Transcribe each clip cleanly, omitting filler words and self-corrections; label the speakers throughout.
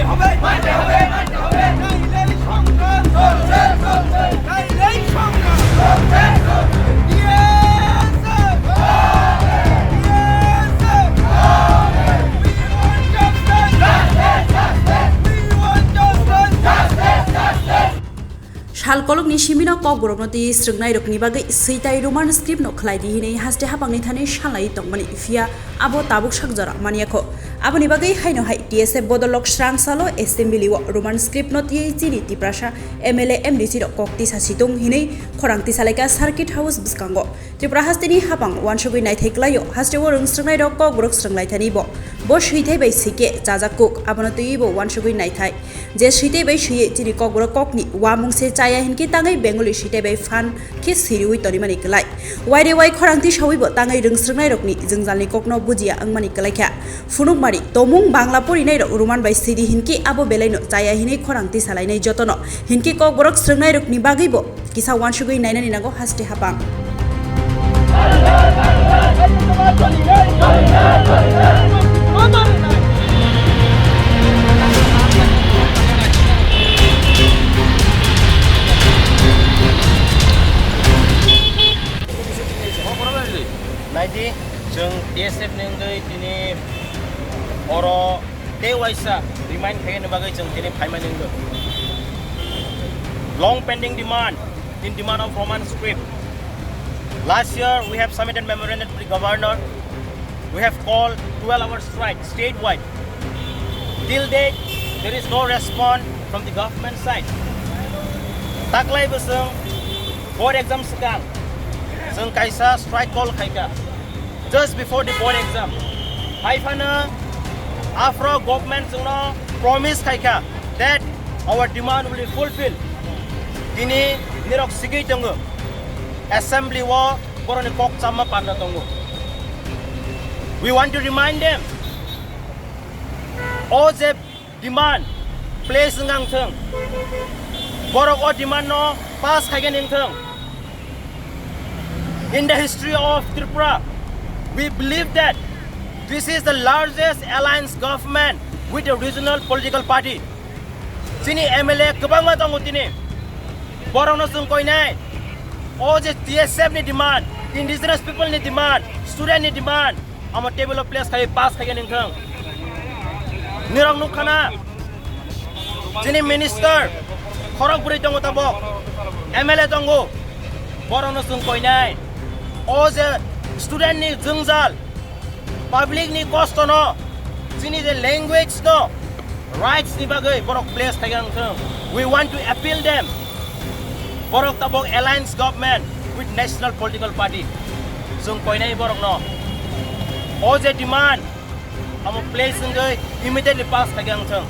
Speaker 1: হবে মানতে হবে মানতে হবে নাইলেই সংগ্রাম চলছে চলছে নাইলেই সংগ্রাম চলছে চলছে
Speaker 2: Hal kolok ni shimina kok borok no ti srungnai rok ni bagai seitai roman script no khlai di hinei haste hapangni thani shalai tongmani fia abo tabuk sakjara maniako abo ni bagai haino hai TSF bodolok srang salo assembly wo roman script no ti chini ti prasha MLA MDC ro kokti sasitung hinei khorangti salaika circuit house biskango tripura hasteni hapang wansogoi nai thaiklayo haste wo rung srungnai rok kok borok srunglai thani bo suitai bai sike jajakuk abono tui bo wansogoi nai thai je suitai bai suye chini kok borok kokni wamung se chaya hinki tangai bengali suitai bai fan ki siriwi toni mani klai waire wai khorangti sawi bo tangai rung srungnai rokni jungjalni kokno bujia angmani klaikha funuk mari tomung bangla porinai rok roman bai siri hinki abo belaino chaya hinei khorangti salainai jotono hinki kok borok srungnai rokni bagai bo kisa wansogoi nainani nago haste hapang
Speaker 3: Naidi jeng TSF nengai dini oro tewaisa remind kaya bagai jeng dini payment nengai long pending demand in demand of Roman script. Last year we have submitted memorandum to the governor. We have called 12-hour strike statewide. Till date there is no response from the government side. Taklai beseng board exam sekang. Seng kaisa strike call kaika. Just before the board exam, Haifana Afro government promise kaika that our demand will be fulfilled. Dini nirok sigi tongo assembly wo korone kok sama panna tongo. We want to remind them all the demand place ngang thong. Borok o demand no pass kaigen ing thong. In the history of Tripura, we believe that this is the largest alliance government with a regional political party. Sini MLA kebang matang utini. Borong no sung koi nai. All the TSF ni demand, indigenous people ni demand, student ni demand. Amo table of place kaya pass kaya ningkang. Nirang nukhana. Sini minister, korang puri tongo tabok. MLA tongo. Borong no sung koi nai. All the student ni jungzal, public ni cost no, sini the language no, rights ni bagai borok place tagang thong. We want to appeal them. Borok tabok alliance government with national political party. Sung koi nai borok no. All the demand, amo place ngai immediately pass tagang thong.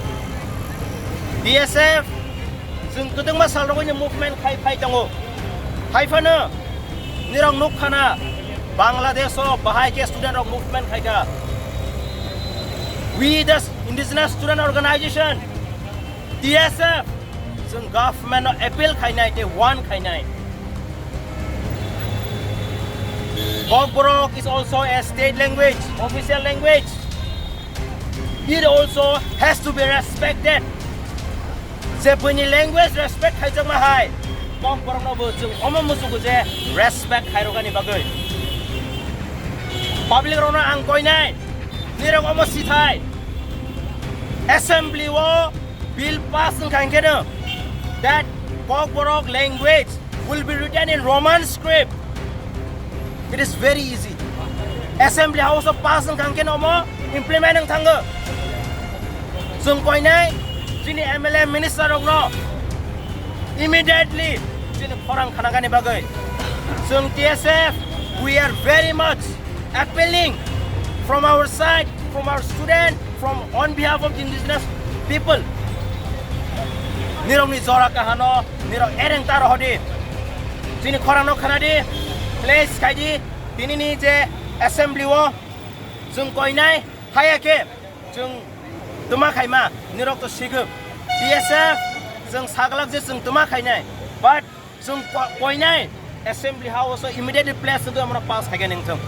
Speaker 3: DSF, sung kudung masal roko ni movement kai tango. Haifana, nirang nukhana. Bangladesh or Bahai student of movement kaika. We the indigenous student organization TSF some government appeal kainai te one kainai. Bogborok is also a state language, official language. It also has to be respected. Sepuni language respect kaijang mahai. Bogborok no bujung omam musuku je respect kairogani bagai. Public rona angkoi nai, nirang omo sitai. Assembly wo bill pass ngkang kena that Bogborok language will be written in Roman script. It is very easy. Assembly house of pass ngkang kena omo implement ng tangga. Sung koi nai, sini MLA minister no immediately sini korang kanagani bagai. Sung TSF, we are very much appealing from our side, from our student, from on behalf of the indigenous people. Nirong ni zora kahano, nirong ereng taro hodi. Sini korang no kanadi, place kaji, tini ni je assembly wo, sung koi nai, hayake, sung tumakai ma, nirong to sigup. DSF, sung sagalak je sung tumakai nai, but sung koi nai, assembly house so immediately place to do amra pass hagen ing tung.